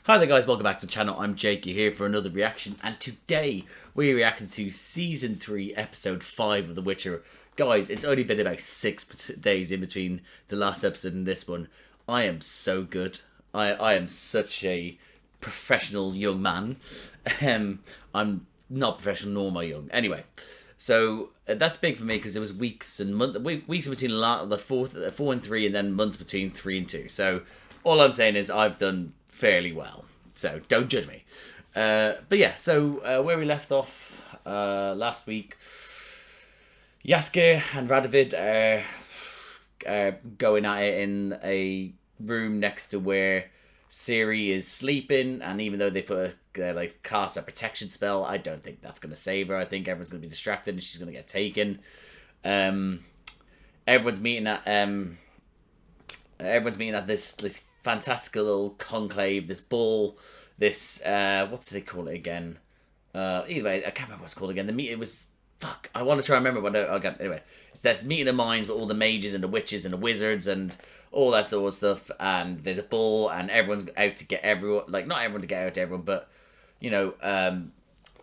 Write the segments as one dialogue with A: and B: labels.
A: Hi there guys, welcome back to the channel. I'm Jake, you're here for another reaction, and today we're reacting to Season 3, Episode 5 of The Witcher. Guys, it's only been about 6 days in between the last episode and this one. I am so good. I am such a professional young man. I'm not professional nor am I young. Anyway, so that's big for me because it was weeks and weeks in between the 4 and 3 and then months between 3 and 2. So all I'm saying is I've done fairly well, so don't judge me. But yeah, so where we left off last week, Jaskier and Radovid are going at it in a room next to where Ciri is sleeping, and even though they put like cast a protection spell, I don't think that's going to save her. I think everyone's going to be distracted and she's going to get taken. Everyone's meeting at this fantastical little conclave, this ball, this what do they call it again? Either way, I can't remember what it's called again. The meet, it was I want to try and remember what anyway. It's this meeting of minds with all the mages and the witches and the wizards and all that sort of stuff. And there's a ball, and everyone's out to get everyone. Like, not everyone to get out to everyone, but you know,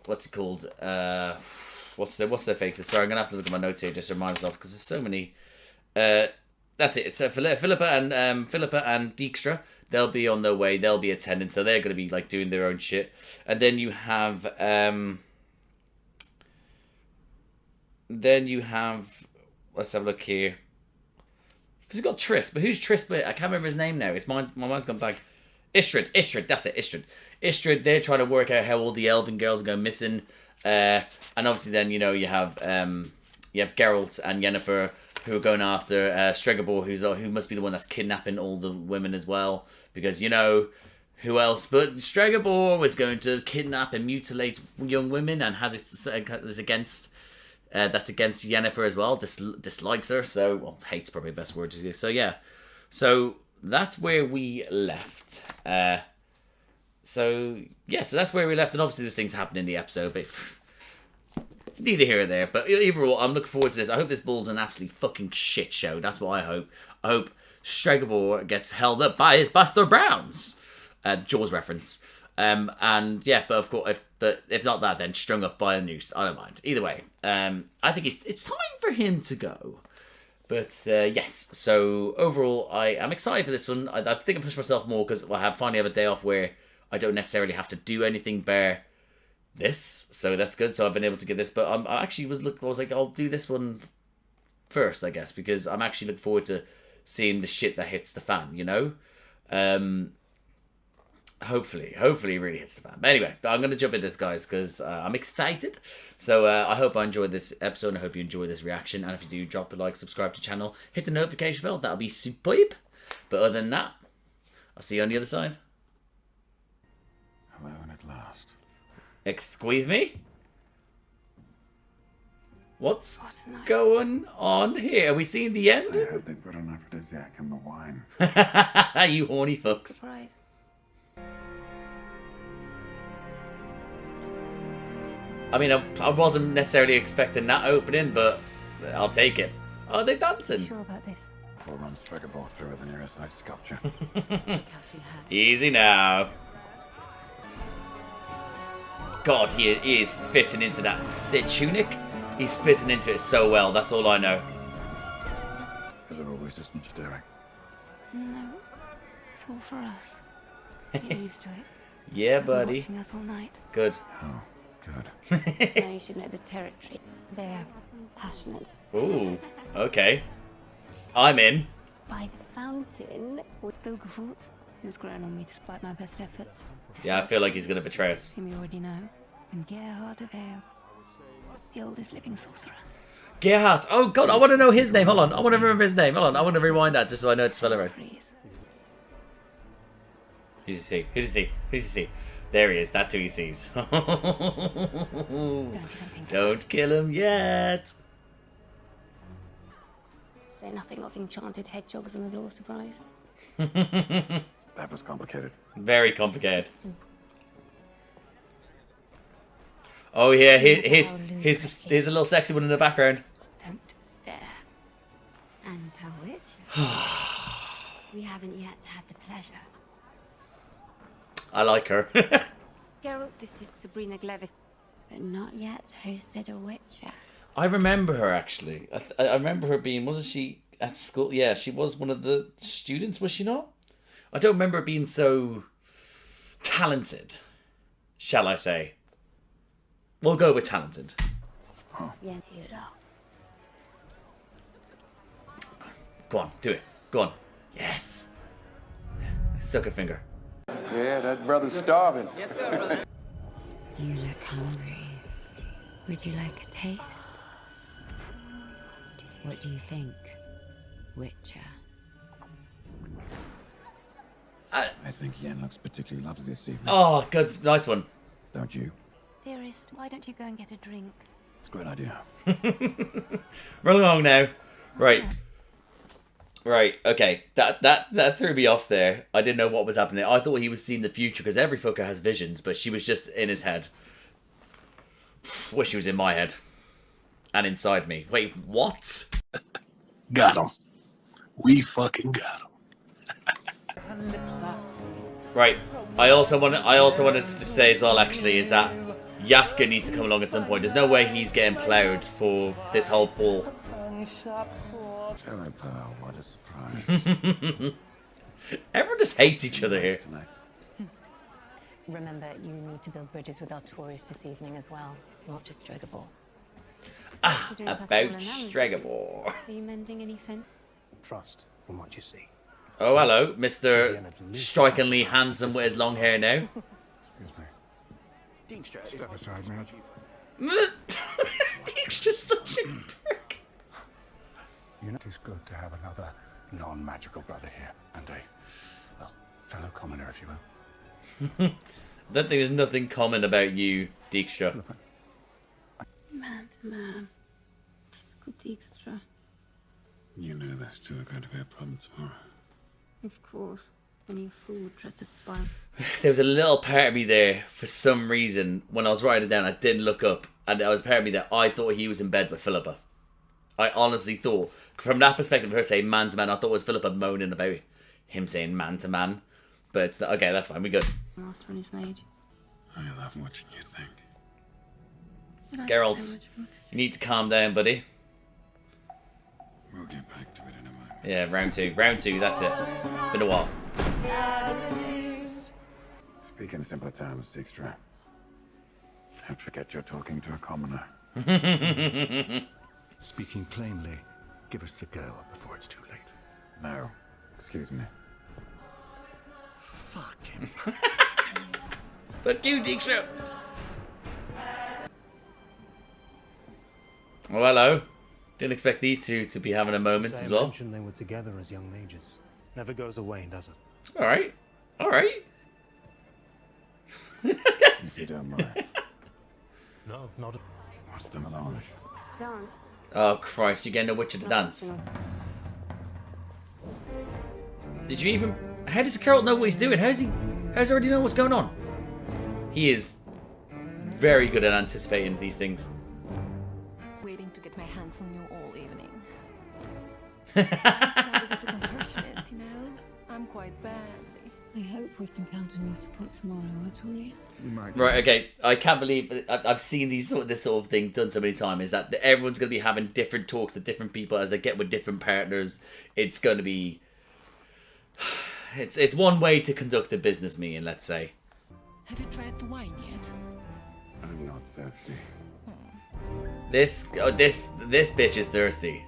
A: what's it called? What's their faces? Sorry, I'm gonna have to look at my notes here just to remind myself because there's so many. That's it. So Philippa and Dijkstra, they'll be on their way. They'll be attending, so they're going to be like doing their own shit. And then you have, let's have a look here. Because you've got Triss, but who's Triss? But I can't remember his name now. My mind's gone blank. Istrid. That's it. Istrid. They're trying to work out how all the elven girls are going missing. And obviously, then you have Geralt and Yennefer, who are going after Stregobor, who must be the one that's kidnapping all the women as well. Because, you know, who else but Stregobor was going to kidnap and mutilate young women and has it against Yennefer as well. Dislikes her, so, well, hate's probably the best word to use. So, yeah. So, that's where we left. So that's where we left. And obviously, there's things happening in the episode, but neither here or there. But overall, I'm looking forward to this. I hope this ball's an absolute fucking shit show. That's what I hope. I hope Stregobor gets held up by his Buster Browns. Jaws reference. And yeah, but of course, if not that, then strung up by a noose. I don't mind. Either way, I think it's time for him to go. But yes, so overall, I am excited for this one. I think I pushed myself more because I finally have a day off where I don't necessarily have to do anything bare this, so that's good. So I've been able to get this, but I actually was like, I'll do this one first, I guess, because I'm actually looking forward to seeing the shit that hits the fan, you know. Hopefully it really hits the fan. But anyway, I'm going to jump into this, guys, because I'm excited. So I hope I enjoyed this episode. I hope you enjoyed this reaction. And if you do, drop a like, subscribe to the channel, hit the notification bell. That'll be superb. But other than that, I'll see you on the other side.
B: Alone at last.
A: Excuse me? What's going on here? Are we seeing the end?
B: I heard they put an aphrodisiac in the wine.
A: You horny fucks.
C: Surprise.
A: I mean, I wasn't necessarily expecting that opening, but I'll take it. Oh, they're dancing.
C: Sure about this?
B: We'll run Stregobor through with the nearest ice sculpture.
A: Easy now. God, he is fitting into that. Is it a tunic? He's fitting into it so well. That's all I know.
B: Is there always this much doing?
C: No, it's all for us. You're used to it.
A: Yeah,
C: I've been
A: buddy.
C: watching us all night.
A: Good.
B: Oh, good.
C: Now you should know the territory. They're passionate.
A: Ooh, okay. I'm in.
C: By the fountain with Bilgerfort, who's grown on me despite my best efforts.
A: Yeah, I feel like he's going to betray us.
C: Whom you already know. And Gerhard of Ale, the oldest living sorcerer.
A: Gerhard. Oh, God, I want to know his name. Hold on. I want to remember his name. Hold on. I want to rewind that just so I know how to spell it right. Who does he see? Who does he see? Who does he see? There he is. That's who he sees. Don't kill him yet.
C: Say nothing of enchanted hedgehogs and a law surprise.
B: That was complicated.
A: Very complicated. Oh yeah, here's a little sexy one in the background.
C: Don't stare. And how rich? We haven't yet had the pleasure.
A: I like her.
C: Geralt, this is Sabrina Glevis. But not yet hosted a Witcher.
A: I remember her, actually. I remember her being... Wasn't she at school? Yeah, she was one of the students, was she not? I don't remember her being so talented, shall I say. We'll go with talented.
C: Yes, you know.
A: Go on, do it. Go on. Yes. Suck a finger.
D: Yeah, that brother's starving.
C: You look hungry. Would you like a taste? What do you think, Witcher?
B: I think Yen looks particularly lovely this evening.
A: Oh, good. Nice one.
B: Don't you?
C: Dearest, why don't you go and get a drink?
B: It's a great idea.
A: Run along now. Right. Right, okay. That threw me off there. I didn't know what was happening. I thought he was seeing the future because every fucker has visions, but she was just in his head. Wish she was in my head. And inside me. Wait, what?
E: Got him. We fucking got him.
A: Right. I also wanted to say as well, actually, is that Yaska needs to come along at some point. There's no way he's getting ploughed for this whole pool.
B: Hello, pal. What a surprise.
A: Everyone just hates each other here.
B: Tonight.
F: Remember, you need to build bridges with our tourists this evening as well, not just Stregobor.
A: Ah,
C: You're doing
A: about
C: pastoral analysis.
A: Stregobor.
C: Are you mending any fence?
G: Trust from what you see.
A: Oh, hello, Mr. Strikingly handsome with his long hair now.
B: Excuse me. Step aside, Madge.
A: Dijkstra's such a prick.
G: You know, it's good to have another non-magical brother here, and a, well, fellow commoner, if you will.
A: I don't think there's nothing common about you, Dijkstra.
C: Man to man. Typical Dijkstra.
B: You know there's still going to be a problem tomorrow.
C: Of course. When you fool tries to spy.
A: There was a little part of me there, for some reason, when I was writing it down, I didn't look up, and there was a part of me that I thought he was in bed with Philippa. I honestly thought, from that perspective, her saying man to man, I thought it was Philippa moaning about him saying man to man. But it's okay, that's fine, we're good.
C: Last one is made.
B: I love watching you think.
A: Geralt, you need to calm down, buddy.
B: We'll get back to it in a moment.
A: Yeah, round two. Round two, that's it. It's been a while.
B: Speak in simpler terms, Dijkstra. Don't forget you're talking to a commoner.
G: Speaking plainly, give us the girl before it's too late.
B: No. Excuse me.
G: Fuck him.
A: Fuck you, Dijkstra! Oh, hello. Didn't expect these two to be having a moment as well.
H: mentioned they were together as young mages. Never goes away, does it?
A: Alright. Alright.
B: If you don't mind.
H: No, not at
B: What's the melange?
C: It's dance.
A: Oh, Christ, you're getting a Witcher to dance. Did you even... How does Geralt know what he's doing? How's he already know what's going on? He is very good at anticipating these things.
F: Waiting to get my hands on you all evening.
I: Started as a contortionist, you know? I'm quite badly.
C: I hope we can count on your support tomorrow, Artorias.
B: You might.
A: Right, okay. I can't believe I've seen this sort of thing done so many times. Is that everyone's going to be having different talks with different people as they get with different partners. It's going to be... It's one way to conduct a business meeting, let's say.
I: Have you tried the wine yet?
B: I'm not thirsty.
A: This bitch is thirsty.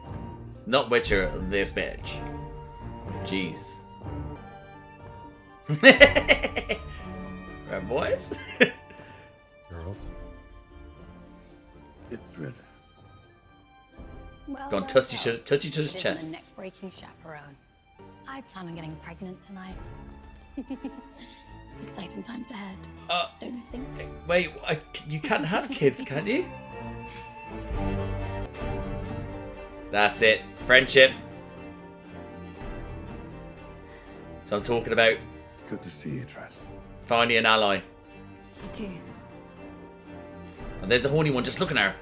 A: Not Witcher, this bitch. Jeez. Right, boys?
G: Geralt?
B: It's dread.
F: Well,
A: Go on, touch each other's
F: A
A: chests.
F: neck-breaking chaperone. I plan on getting pregnant tonight. Exciting times ahead. Don't you think?
A: Wait, you can't have kids, can you? That's it. Friendship. So I'm talking about
B: It's good to see you, Tress.
A: finding an ally.
C: You too.
A: And there's the horny one just looking at her.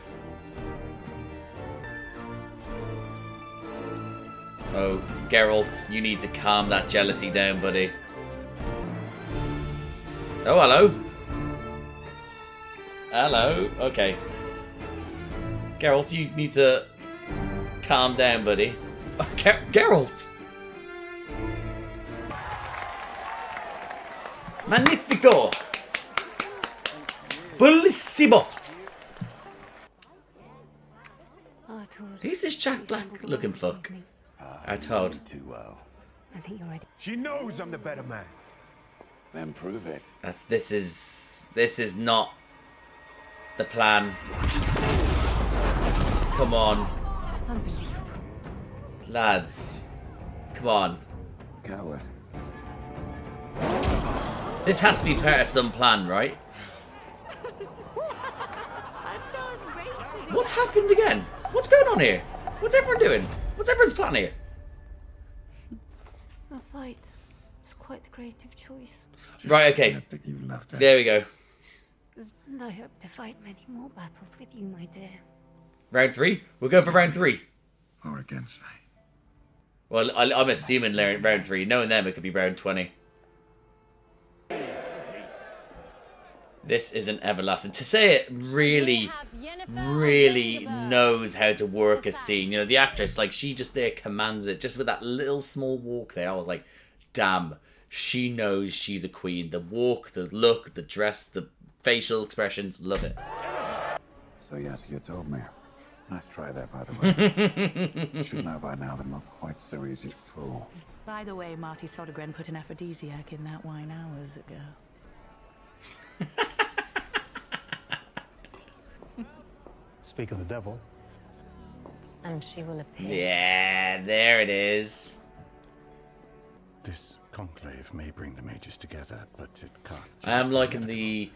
A: Oh, Geralt, you need to calm that jealousy down, buddy. Oh, hello. Hello. Okay. Geralt, you need to calm down, buddy. Geralt! Magnifico! Bellissimo! Who's this Jack Black looking fuck? Our Toad.
B: Too well.
C: I think you're ready.
D: She knows I'm the better man.
B: Then prove it.
A: This is not the plan. Come on.
C: Unbelievable.
A: Lads. Come on.
B: Coward.
A: This has to be part of some plan, right? What's happened again? What's going on here? What's everyone doing? What's everyone's plan here?
C: A fight. It's quite the creative choice.
A: Right, okay. There we go.
C: And I hope to fight many more battles with you, my dear.
A: Round 3? We'll go for round 3.
B: Or against me.
A: Well, I'm assuming round 3. Knowing them, it could be round 20. This isn't everlasting. To say it really knows how to work a scene. You know, the actress, like, she just there commanded it. Just with that little small walk there, I was like, damn, she knows she's a queen. The walk, the look, the dress, the facial expressions, love it.
B: So yes, you told me. Nice try there, by the way. You should know by now they're not quite so easy to fool.
J: By the way, Marty Sodergren put an aphrodisiac in that wine hours ago.
H: Speak of the devil.
F: And she will appear.
A: Yeah, there it is.
G: This conclave may bring the mages together, but it can't.
A: I am liking the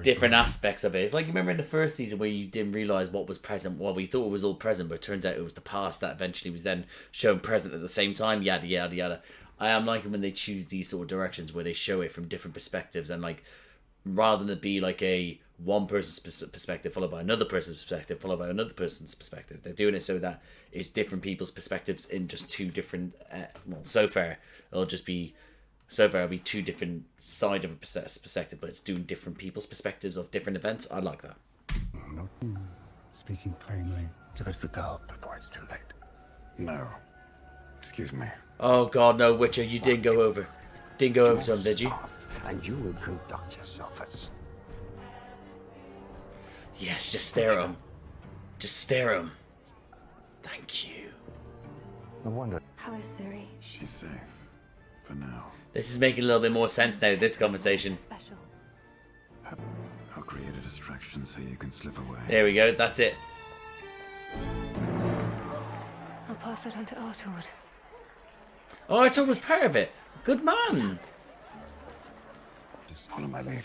A: different aspects of it. It's like, you remember in the first season where you didn't realise what was present? Well, we thought it was all present, but it turns out it was the past that eventually was then shown present at the same time, yada, yada, yada. I am liking when they choose these sort of directions where they show it from different perspectives, and like, rather than it be like a one person's perspective followed by another person's perspective followed by another person's perspective, they're doing it so that it's different people's perspectives in just two different so far it'll be two different sides of a perspective, but it's doing different people's perspectives of different events. I like that.
G: No. Speaking plainly, give us the girl before it's too late.
B: No. Excuse me.
A: Oh god, no, Witcher, you didn't go over to him, did you?
G: And you will conduct yourself as...
A: Yes, just stare at him. Just stare at him. Thank you.
G: No wonder.
C: How is Siri?
B: She's safe. For now.
A: This is making a little bit more sense now, this conversation.
C: Special.
B: I'll create a distraction so you can slip away.
A: There we go, that's it.
C: I'll pass it on to Artord.
A: Oh, I thought it was part of it. Good man.
B: Just follow my lead.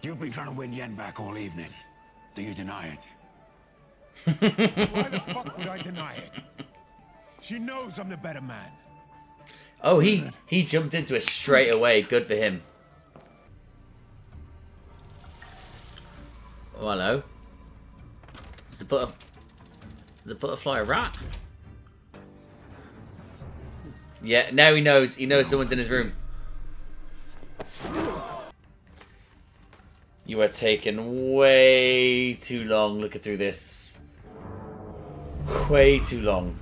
K: You've been trying to win Yen back all evening. Do you deny it?
D: Why the fuck would I deny it? She knows I'm the better man.
A: Oh, he jumped into it straight away. Good for him. Oh, hello. Is the butterfly a rat? Yeah, now he knows. He knows someone's in his room. You are taking way too long looking through this. Way too long.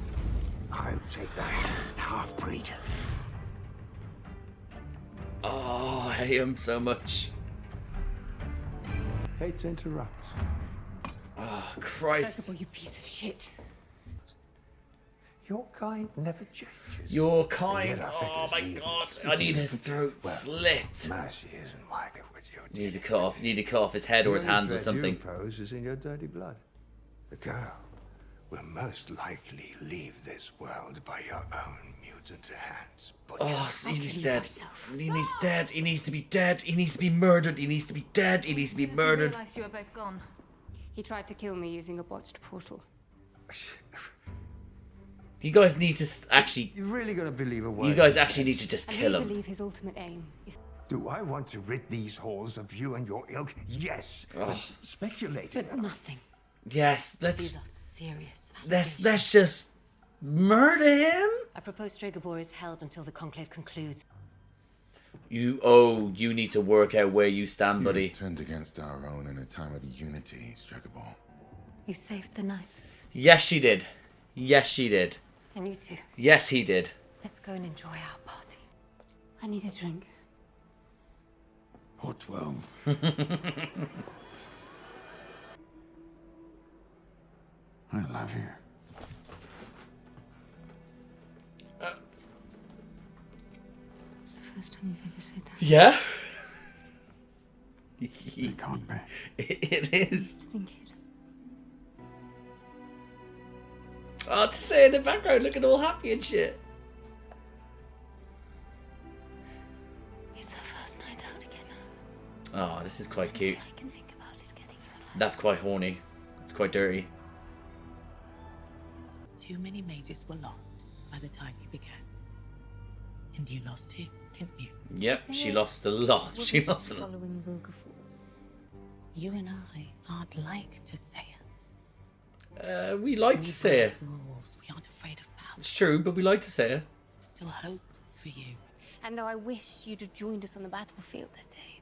G: I'll take that half-breed.
A: Oh, I hate him so much.
G: Hate to interrupt.
A: Oh, Christ.
C: Despicable, you piece of shit.
G: Your kind never changes.
A: Your kind. Oh my god. I need his throat slit.
G: Mercy isn't like it with you.
A: Need to cut off his head or his hands or something.
G: Pose is in your dirty blood. The girl will most likely leave this world by your own mutant hands. But
A: Oh, he's dead. He needs dead. He needs to be dead. He needs to be murdered. He needs to be dead. He needs to be murdered.
C: I realised you were both gone. He tried to kill me using a botched portal.
A: You guys need to actually.
G: You're really gonna believe a word?
A: You guys actually need to just
C: And
A: kill
C: I
A: him.
C: believe his ultimate aim is...
G: Do I want to rid these halls of you and your ilk? Yes.
A: Oh.
G: Speculating.
C: But nothing.
A: Yes,
C: These are serious.
A: let's just murder him.
F: I propose Stregobor is held until the conclave concludes.
A: You need to work out where you stand, buddy.
L: Turned against our own in a time of unity, Struggle.
C: You saved the night.
A: Yes, she did. Yes, she did.
C: And you too.
A: Yes, he did.
C: Let's go and enjoy our party. I need a drink.
B: Or 12. I love you.
C: It's the first time you've ever said that.
A: Yeah?
B: It can't be.
A: It is.
C: Just think it.
A: Oh, to say in the background, looking all happy and shit.
C: It's our first night out together.
A: Oh, this is quite cute.
C: All I can think about is getting you alive.
A: That's quite horny. It's quite dirty.
J: Too many mages were lost by the time you began. And you lost too, didn't you?
A: Yep, she lost a lot. She
C: Wasn't
A: lost
C: just
A: a lot.
C: following Wilgefortz.
J: You and I aren't like to say it.
A: We like to say it.
J: Rules. We aren't afraid of power.
A: It's true, but we like to say it.
J: Still hope for you.
C: And though I wish you'd have joined us on the battlefield that day,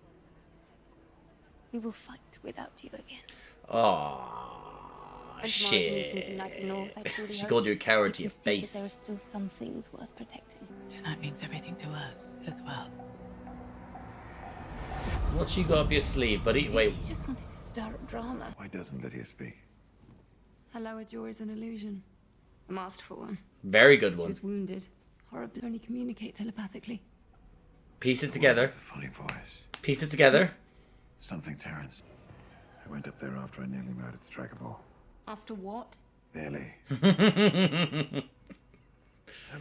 C: we will fight without you again.
A: Oh,
C: And tomorrow's
A: shit.
C: meetings unite the North. I truly
A: She
C: hope
A: called you a coward
C: you
A: to your
C: can see that there are
A: face.
C: still some things worth protecting.
J: Tonight means everything to us as well.
A: What you got up your sleeve, buddy? Wait.
C: You just wanted to start a drama.
B: Why doesn't Lydia speak?
C: A lower jaw is an illusion. A masterful one.
A: Very good
C: She
A: one.
C: was wounded. Horribly. Only communicate telepathically.
A: Piece it together.
B: It's a funny voice.
A: Piece it together.
B: Something Terrence. I went up there after I nearly murdered Stragaball.
C: After what?
B: Nearly. I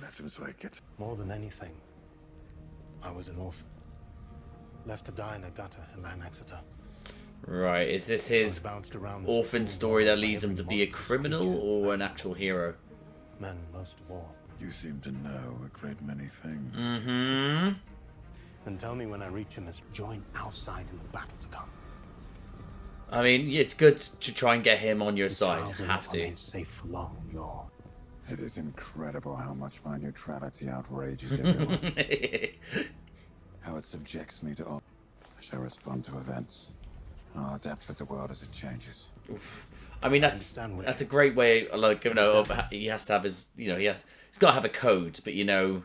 B: left him so I could.
H: More than anything, I was an orphan. Left to die in a gutter in Exeter.
A: Right, is this his orphan story that leads him to be a criminal or an actual hero?
H: Men most of all.
B: You seem to know a great many things.
A: Mm-hmm.
H: And tell me when I reach him as join our side in the battle to come.
A: I mean, it's good to try and get him on your side. Have to.
H: Safe for long, you're...
B: It is incredible how much my neutrality outrages everyone. How it subjects me to all. I shall respond to events. I'll adapt with the world as it changes.
A: Oof. I mean, that's a great way. Like, you know, of he has to have his, you know, he's got to have a code. But you know,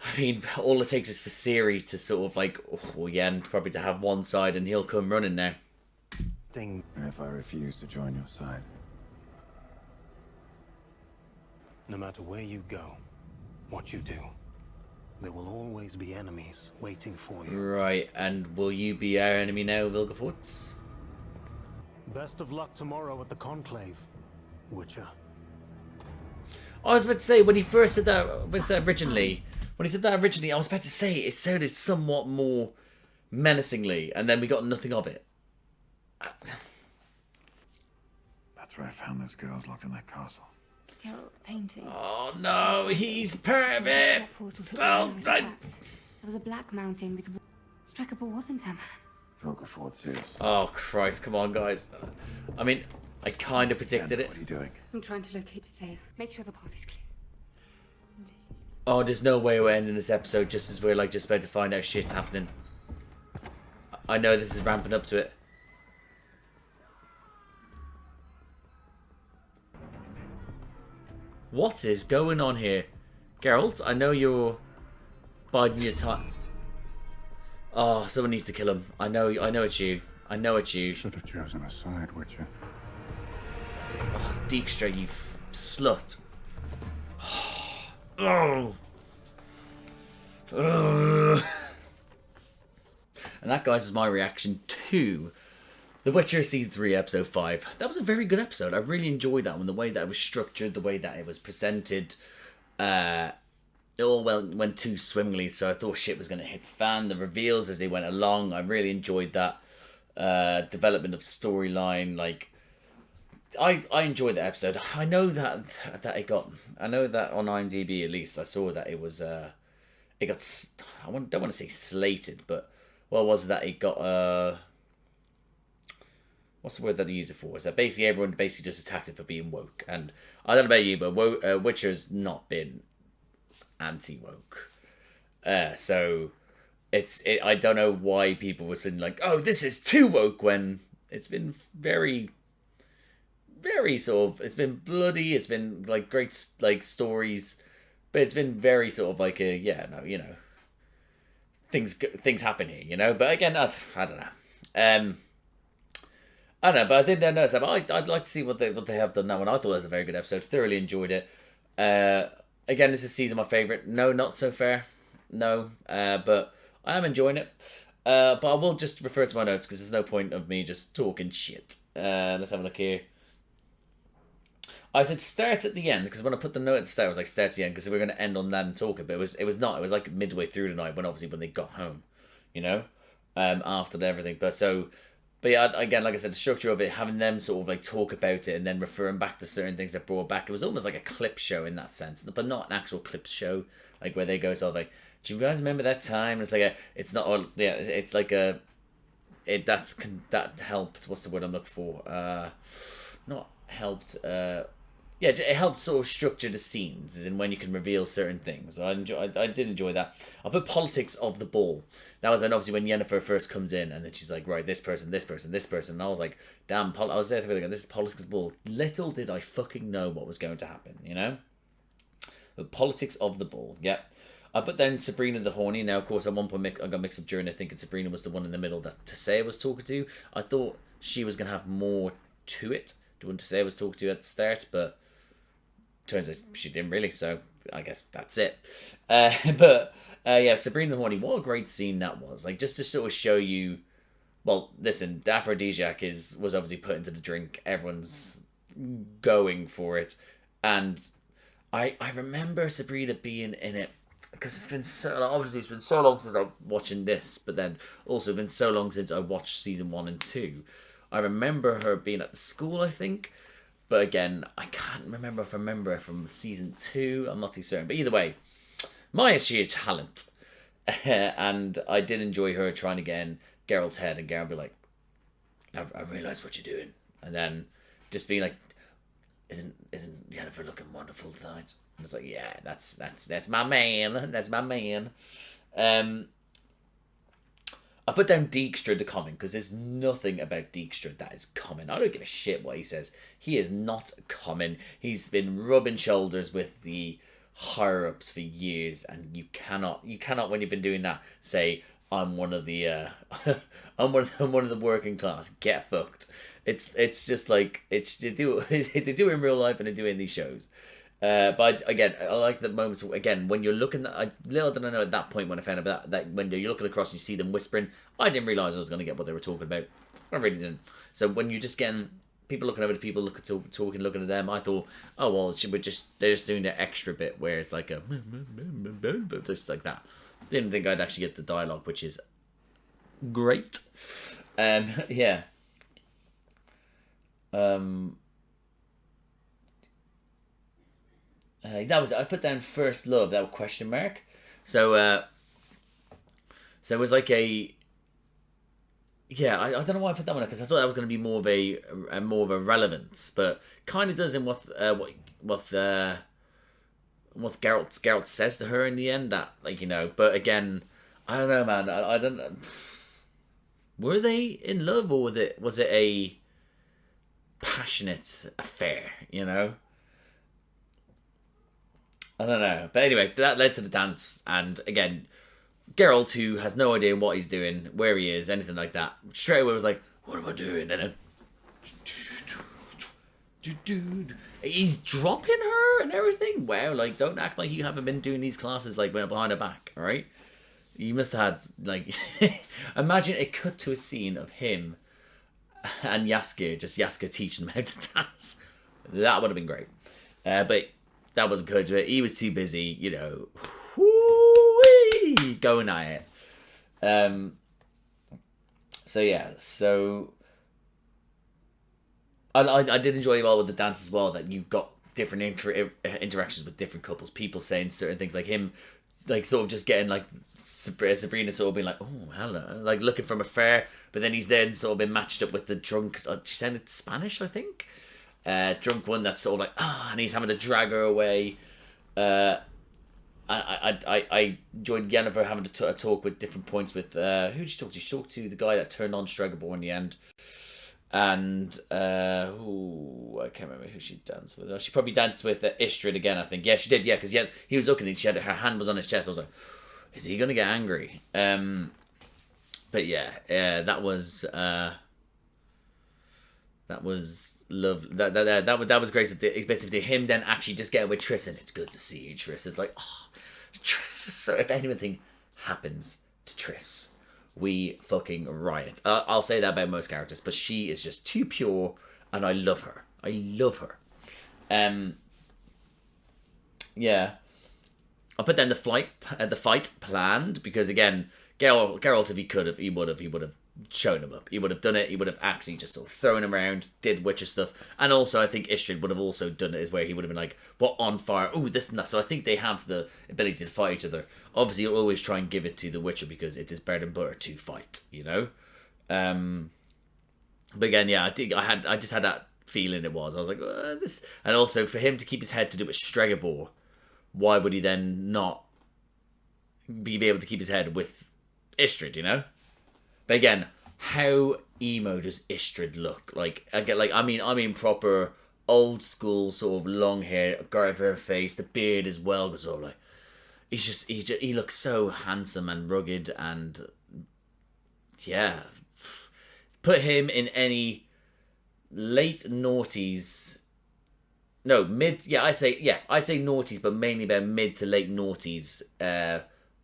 A: I mean, all it takes is for Siri to sort of like, oh, well, yeah, and probably to have one side, and he'll come running now.
B: And if I refuse to join your side,
H: no matter where you go, what you do, there will always be enemies waiting for you.
A: Right, and will you be our enemy now, Vilgefortz?
H: Best of luck tomorrow at the Conclave, Witcher.
A: I was about to say, when he first said that, I was about to say it sounded somewhat more menacingly, and then we got nothing of it.
B: that's where I found those girls locked in that castle.
C: Geralt painting.
A: Oh no, he's pervert! Oh,
C: There was a black mountain with... Stragaball wasn't there, man.
B: Vilgefortz too.
A: Oh Christ, come on guys. I mean, I kind of predicted it.
B: What are you doing?
C: I'm trying to locate Isaiah. Make sure the path is clear.
A: Oh, there's no way we're ending this episode just as we're like just about to find out shit's happening. I know this is ramping up to it. What is going on here? Geralt, I know you're biding your time. Oh, someone needs to kill him. I know it's you. I know it's you.
G: Should have chosen a side, Witcher.
A: Oh, Dijkstra, you slut. Oh. Ugh. And that, guys, was my reaction to The Witcher Season 3, Episode 5. That was a very good episode. I really enjoyed that one. The way that it was structured, the way that it was presented. It all went too swimmingly, so I thought shit was going to hit the fan. The reveals as they went along, I really enjoyed that. Development of storyline, like... I enjoyed the episode. I know that it got... I know that on IMDb, at least, I saw that it was... it got... I don't want to say slated, but... What was it that it got... what's the word that I use it for? Is that basically everyone basically just attacked it for being woke. And I don't know about you, but Witcher's not been anti-woke. So I don't know why people were saying like, oh, this is too woke, when it's been very, very sort of, it's been bloody, it's been like great like stories, but it's been very sort of like a, yeah, no, you know, things happen here, you know. But again, I don't know. I don't know, but I didn't notice that. But I'd like to see what they have done now. And I thought it was a very good episode. Thoroughly enjoyed it. Again, this is season my favorite. No, not so fair. No, but I am enjoying it. But I will just refer to my notes because there's no point of me just talking shit. Let's have a look here. I said starts at the end because when I put the note at the start, I was like starts at the end because we were going to end on them talking. But it was not. It was like midway through the night when they got home, you know, after everything. But yeah, again, like I said, the structure of it, having them sort of like talk about it and then referring back to certain things that brought back, it was almost like a clip show in that sense, but not an actual clip show, like where they go sort of like, do you guys remember that time? And it's like it's not, yeah, it's like that helped. What's the word I'm looking for? Not helped. Yeah, it helps sort of structure the scenes and when you can reveal certain things. I did enjoy that. I put politics of the ball. That was when obviously when Yennefer first comes in and then she's like, right, this person, and I was like, damn, I was there thinking, this is politics of the ball. Little did I fucking know what was going to happen, you know? But politics of the ball, yeah. I put down Sabrina the Horny. Now, of course, at one point I got mixed up during it, thinking Sabrina was the one in the middle that Tisea was talking to. I thought she was going to have more to it, the one Tisea was talking to at the start, but turns out she didn't really, so I guess that's it. Yeah, Sabrina the Horny, what a great scene that was. Like, just to sort of show you, well, listen, the aphrodisiac was obviously put into the drink. Everyone's going for it. And I remember Sabrina being in it, because it's been so long since I'm watching this, but then also been so long since I watched season 1 and 2. I remember her being at the school, I think. But again, I can't remember if I remember her from season 2. I'm not too certain. But either way, Maya's sheer talent. And I did enjoy her trying to get in Geralt's head. And Geralt be like, I realise what you're doing. And then just being like, isn't Yennefer looking wonderful tonight? And it's like, yeah, that's my man. That's my man. I put down Dijkstra the common because there's nothing about Dijkstra that is common. I don't give a shit what he says. He is not common. He's been rubbing shoulders with the higher ups for years, and you cannot when you've been doing that say I'm one of the I'm one of the working class. Get fucked. It's just like they do it in real life and they do it in these shows. But again, I like the moments again when you're looking at, little did I know at that point when I found out that when you're looking across and you see them whispering, I didn't realise I was going to get what they were talking about. I really didn't. So when you're just getting people looking over the people looking at them, I thought, oh well, they're just doing the extra bit where it's like a just like that. Didn't think I'd actually get the dialogue, which is great. Yeah. That was, I put down first love, that question mark. So it was like a, yeah, I don't know why I put that one up, because I thought that was going to be more of a relevance, but kind of does in what Geralt says to her in the end, that, like, you know. But again, I don't know, man. I don't know. Were they in love, or was it a passionate affair, you know? I don't know. But anyway, that led to the dance. And again, Geralt, who has no idea what he's doing, where he is, anything like that, straight away was like, what am I doing? And then he's dropping her and everything. Wow, like, don't act like you haven't been doing these classes like behind her back, alright? You must have had, like, imagine it cut to a scene of him and Jaskier teaching him how to dance. That would have been great. But that wasn't good to it. He was too busy, you know, going at it. So yeah, so I did enjoy well with the dance as well, that you got different interactions with different couples, people saying certain things, like him, like sort of just getting like Sabrina sort of being like, oh hello, like looking from afar, but then he's then sort of been matched up with the drunk, she sounded Spanish, I think. Drunk one that's sort of like, and he's having to drag her away. I enjoyed Yennefer having a talk with different points with who did she talk to? She talked to the guy that turned on Stregobor in the end, and I can't remember who she danced with. She probably danced with Istrid again, I think. Yeah, she did. Yeah, because he was looking and her hand was on his chest. I was like, is he gonna get angry? But yeah, that was love. That was great. Basically, him then actually just getting with Triss, and it's good to see you, Triss. It's like, oh, Triss is just so. If anything happens to Triss, we fucking riot. I'll say that about most characters, but she is just too pure, and I love her. I love her. Yeah. I'll put down the fight planned, because again, Geralt, if he could have, he would have shown him up. He would have done it. He would have actually just sort of thrown him around, did Witcher stuff. And also, I think Istrid would have also done it, is where he would have been like, what, on fire? Oh, this and that. So I think they have the ability to fight each other. Obviously, you'll always try and give it to the Witcher because it's his bread and butter to fight, you know? But again, yeah, I just had that feeling it was. I was like, this. And also, for him to keep his head to do with Stregobor, why would he then not be able to keep his head with Istrid, you know? But again, how emo does Istrid look? Like, I mean proper old school sort of long hair, guard her face, the beard as well, because all like he looks so handsome and rugged, and yeah, put him in any late noughties. No, I'd say noughties, but mainly about mid to late noughties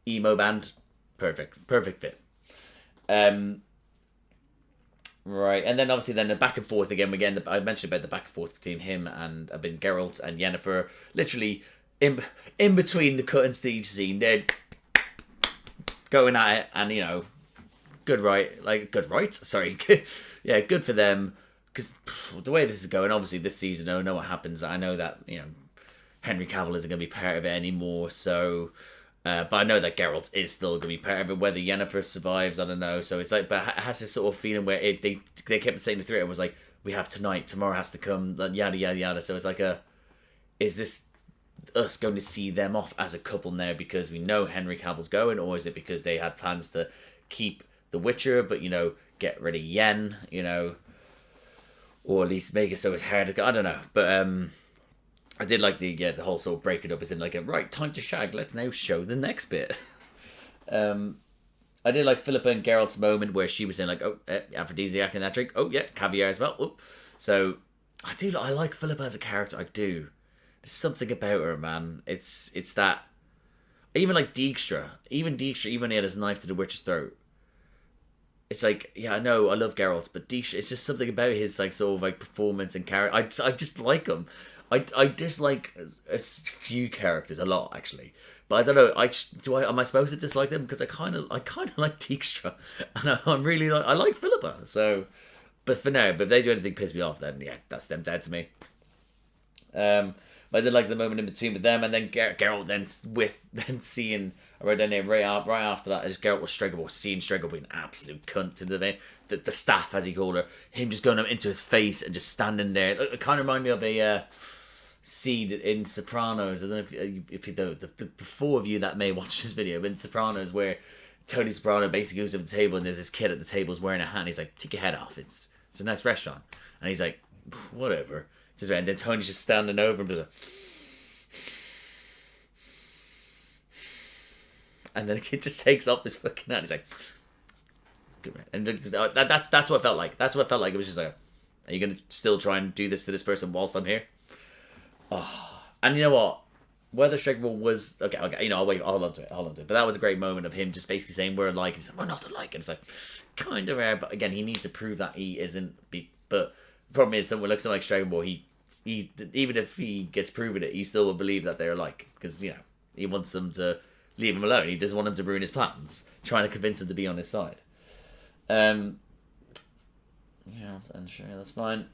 A: emo band. Perfect fit. Right, and then obviously the back and forth again. I mentioned about the back and forth between him and Geralt and Yennefer. Literally in between the cut and stage scene, they're going at it, and you know, good for them. Because the way this is going, obviously this season, I don't know what happens. I know that, you know, Henry Cavill isn't going to be part of it anymore, so. But I know that Geralt is still going to be part of it. Whether Yennefer survives, I don't know. So it's like, but it has this sort of feeling where they kept saying through it was like, we have tonight, tomorrow has to come, yada yada yada. So it's like is this us going to see them off as a couple now because we know Henry Cavill's going, or is it because they had plans to keep The Witcher, but you know, get rid of Yen, you know, or at least make it so it's hard to go. I don't know, but I did like the whole sort of break it up as in like right, time to shag, let's now show the next bit. I did like Philippa and Geralt's moment where she was saying like, oh, aphrodisiac in that drink. Oh yeah, caviar as well. Oh. So I like Philippa as a character. I do. There's something about her, man. It's that. Even like Dijkstra, even when he had his knife to the witch's throat. It's like, yeah, I know, I love Geralt, but Dijkstra, it's just something about his like sort of like performance and character. I just like him. I dislike a few characters a lot, actually, but I don't know. Am I supposed to dislike them? Because I kind of like Dijkstra, and I'm really I like Philippa. So, but for now, but if they do anything piss me off, then yeah, that's them dead to me. But I did like the moment in between with them, and then Geralt then seeing right down there right after that, as Geralt was Stregobor, seeing Stregobor being an absolute cunt to the staff, as he called her, him just going up into his face and just standing there. It kind of reminded me of a scene in Sopranos. I don't know if you know, the four of you that may watch this video, but in Sopranos, where Tony Soprano basically goes to the table and there's this kid at the table who's wearing a hat, and he's like, take your head off, it's a nice restaurant, and he's like, whatever, and then Tony's just standing over him, and then the kid just takes off his fucking hat. He's like, good man. And that's what it felt like. That's what it felt like. It was just like, are you going to still try and do this to this person whilst I'm here? Oh, and you know what? Whether Stregobor was okay, you know, I'll hold on to it. But that was a great moment of him just basically saying we're alike. He's like, we're not alike. And it's like, kind of rare, but again, he needs to prove that he isn't. But the problem is, someone like Stregobor, he even if he gets proven it, he still will believe that they're alike, because you know he wants them to leave him alone. He doesn't want them to ruin his plans, trying to convince him to be on his side. Yeah, I'm sure that's fine.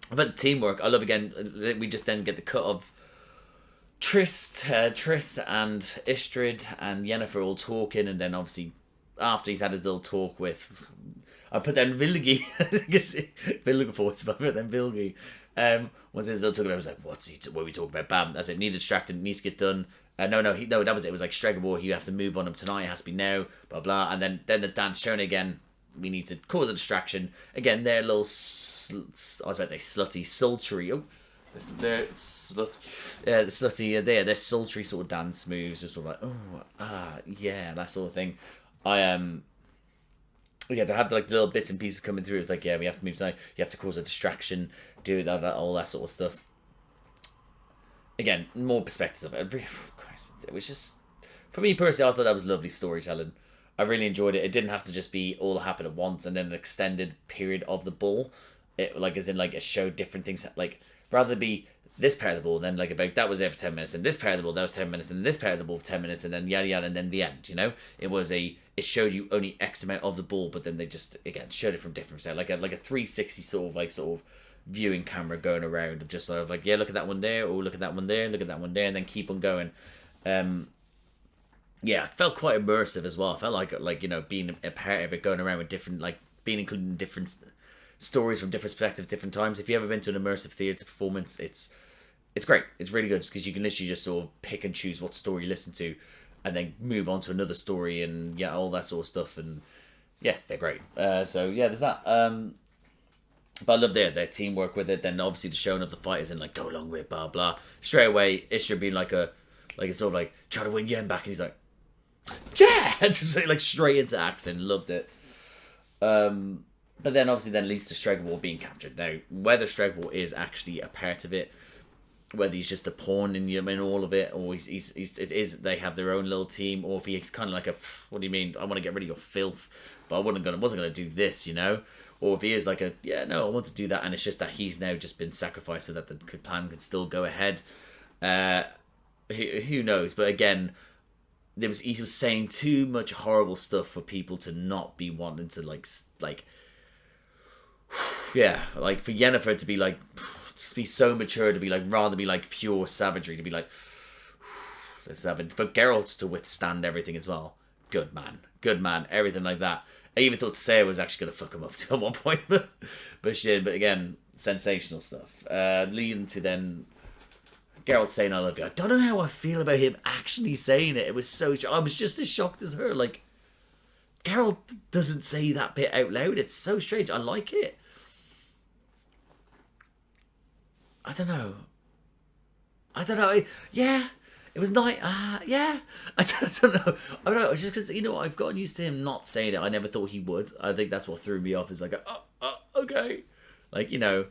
A: About the teamwork, I love again. We just then get the cut of Triss and Istrid and Yennefer all talking, and then obviously after he's had his little talk with, I put down Vilgi. I guess been looking forward to it, but then Vilgi. Once his little talk about, I was like, what are we talking about? Bam, that's it. Need distracted, needs to get done. No, that was it. It was like Stregobor, you have to move on him tonight. It has to be now. Blah blah. And then the dance shown again. We need to cause a distraction again. They're little, I was about to say slutty, sultry. Oh, they're slutty. They're sultry sort of dance moves, just sort of like yeah, that sort of thing. Yeah, to have like the little bits and pieces coming through. It's like, yeah, we have to move tonight. You have to cause a distraction, do that, all that sort of stuff. Again, more perspective of it. Christ, it was just, for me personally, I thought that was lovely storytelling. I really enjoyed it. It didn't have to just be all happen at once and then an extended period of the ball. It like as in like it showed different things. Like rather than be this part of the ball, then like about that was there for 10 minutes, and this part of the ball that was 10 minutes, and this part of the ball for 10 minutes, and then yada yada, and then the end. You know, it showed you only X amount of the ball, but then they just again showed it from different sides, like a 360 sort of viewing camera going around of just sort of like, yeah, look at that one there, or look at that one there, look at that one there, and then keep on going. Yeah, it felt quite immersive as well. I felt like you know, being a part of it, going around with different, like being included in different stories from different perspectives, different times. If you've ever been to an immersive theatre performance, it's great. It's really good, just because you can literally just sort of pick and choose what story you listen to, and then move on to another story, and yeah, all that sort of stuff. And yeah, they're great. So yeah, there's that. But I love their teamwork with it. Then obviously the showing of the fighters and like go along with blah blah. Straight away, Ishtar being like a sort of like try to win Yen back, and he's like, yeah, just like straight into action. Loved it. But then obviously then leads to Stregobor being captured. Now whether Stregobor is actually a part of it, whether he's just a pawn in all of it, or they have their own little team, or if he's kind of like what do you mean? I want to get rid of your filth, but I wasn't gonna do this, you know. Or if he is like I want to do that, and it's just that he's now just been sacrificed so that the plan can still go ahead. Who knows? But again, he was saying too much horrible stuff for people to not be wanting to like yeah, like for Yennefer to be like just be so mature, to be like rather be like pure savagery, to be like let's have it, for Geralt to withstand everything as well. Good man, everything like that. I even thought Sarah was actually going to fuck him up at one point, but she did. But again, sensational stuff. Leading to then Geralt saying I love you. I don't know how I feel about him actually saying it. It was so... I was just as shocked as her. Like, Geralt doesn't say that bit out loud. It's so strange. I like it. I don't know. Yeah. It was nice. Yeah. I don't know. I don't know. It's just because, you know, I've gotten used to him not saying it. I never thought he would. I think that's what threw me off. Is like, okay. Like, you know.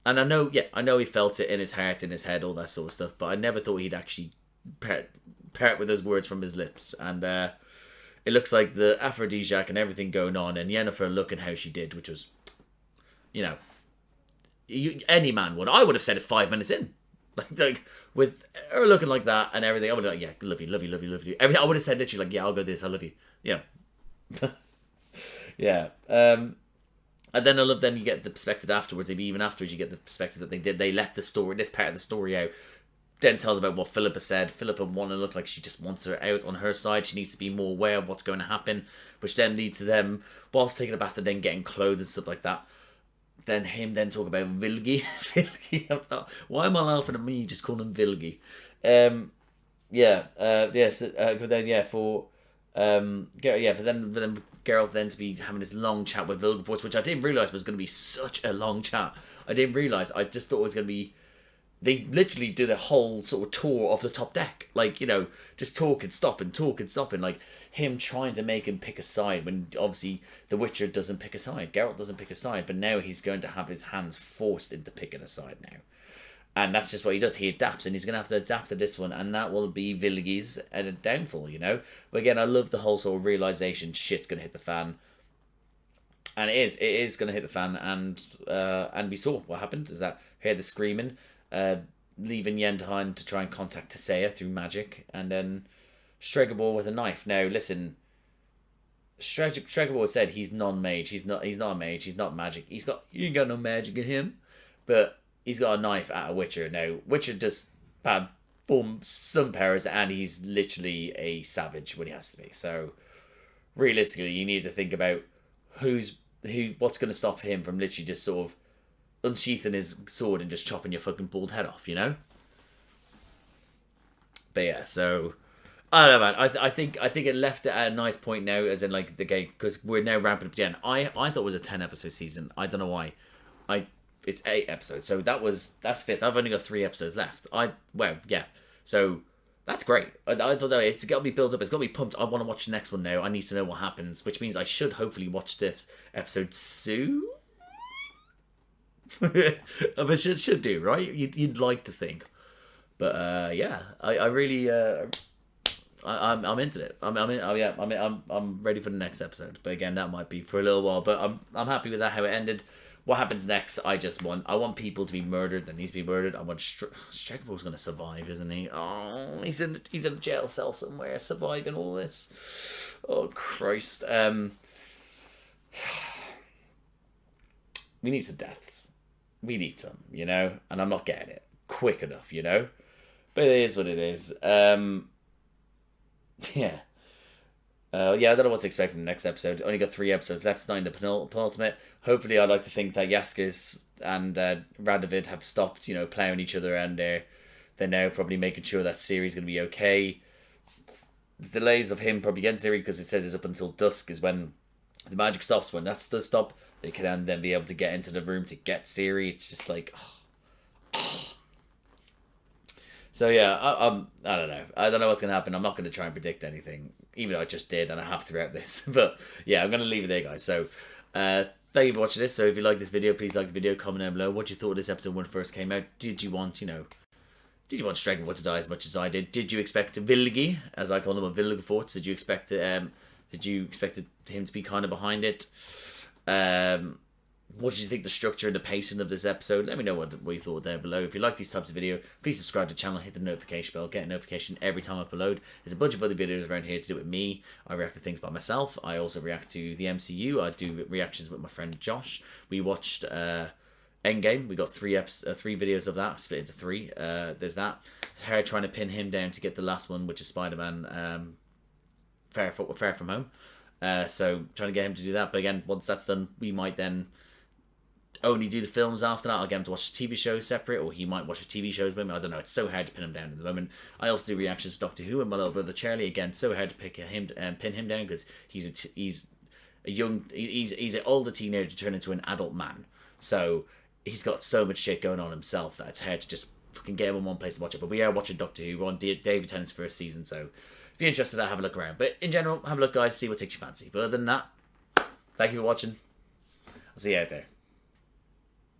A: And I know he felt it in his heart, in his head, all that sort of stuff. But I never thought he'd actually part with those words from his lips. And it looks like the aphrodisiac and everything going on, and Yennefer looking how she did, which was, you know, any man would. I would have said it 5 minutes in. Like with her looking like that and everything, I would have like, yeah, love you. Everything, I would have said literally like, yeah, I'll go this, I love you. Yeah. Yeah. And then I love then you get the perspective afterwards. Even afterwards, you get the perspective that they left the story, this part of the story out. Then tells about what Philippa said. Philippa wanted to look like she just wants her out on her side. She needs to be more aware of what's going to happen, which then leads to them, whilst taking a bath and then getting clothes and stuff like that. Then him then talk about Vilgi. Why am I laughing at me? Just call him Vilgi. For them Geralt then to be having this long chat with Vilgefortz, which I didn't realise was going to be such a long chat. I didn't realise. I just thought it was going to be... They literally did a whole sort of tour of the top deck. Like, you know, just talk and stop. Like, him trying to make him pick a side when, obviously, The Witcher doesn't pick a side. Geralt doesn't pick a side. But now he's going to have his hands forced into picking a side now. And that's just what he does. He adapts, and he's going to have to adapt to this one, and that will be Vilgi's downfall, you know? But again, I love the whole sort of realisation shit's going to hit the fan. And it is going to hit the fan, and we saw what happened, is that he had the screaming, leaving Yennefer to try and contact Tissaia through magic, and then Stregobor with a knife. Now, listen, Stregobor said he's non-mage, he's not a mage, he's not magic, you ain't got no magic in him, but... He's got a knife at a Witcher. Now, Witcher does perform some powers, and he's literally a savage when he has to be. So, realistically, you need to think about what's going to stop him from literally just sort of unsheathing his sword and just chopping your fucking bald head off, you know? But yeah, so I don't know, man. I think it left it at a nice point now, as in like the game, because we're now ramping up again. I thought it was a 10-episode season. I don't know why. It's 8 episodes, so that's 5th. I've only got 3 episodes left. So that's great. I thought that it's got to be built up. It's got to be pumped. I want to watch the next one now. I need to know what happens, which means I should hopefully watch this episode soon. But should do, right? You'd like to think, but yeah, I really I'm into it. I'm ready for the next episode. But again, that might be for a little while. But I'm happy with that, how it ended. What happens next? I want people to be murdered that needs to be murdered. I want Stragable's going to survive, isn't he? Oh, he's in a jail cell somewhere, surviving all this. Oh Christ. We need some deaths. We need some, you know, and I'm not getting it quick enough, you know. But it is what it is. Yeah. I don't know what to expect from the next episode. Only got 3 episodes left. It's not in the penultimate. Hopefully, I'd like to think that Jaskis and Radovid have stopped, you know, playing each other, and they're now probably making sure that Ciri's going to be okay. The delays of him probably getting Ciri, because it says it's up until dusk is when the magic stops. When that does stop, they can then be able to get into the room to get Ciri. It's just like... So yeah, I don't know. I don't know what's going to happen. I'm not going to try and predict anything, even though I just did, and I have throughout this. But yeah, I'm going to leave it there, guys. So thank you for watching this. So if you like this video, please like the video, comment down below what you thought of this episode when it first came out. Did you want Straggle to die as much as I did? Did you expect Vilgi, as I call him, a Vilgefortz? Did you expect him to be kind of behind it? What did you think the structure and the pacing of this episode? Let me know what you thought down below. If you like these types of video, please subscribe to the channel, hit the notification bell, get a notification every time I upload. There's a bunch of other videos around here to do with me. I react to things by myself. I also react to the MCU. I do reactions with my friend Josh. We watched Endgame. We got 3 videos of that, split into 3. There's that. Her trying to pin him down to get the last one, which is Spider-Man Far From Home. So trying to get him to do that. But again, once that's done, we might then only do the films after that. I'll get him to watch the TV shows separate, or he might watch the TV shows with me. I don't know. It's so hard to pin him down at the moment. I also do reactions with Doctor Who and my little brother Charlie. Again, so hard to pin him down, because he's an older teenager turned into an adult man. So he's got so much shit going on himself that it's hard to just fucking get him in one place to watch it. But we are watching Doctor Who. We're on David Tennant's first season, so if you're interested, have a look around. But in general, have a look, guys. See what takes your fancy. But other than that, thank you for watching. I'll see you out there.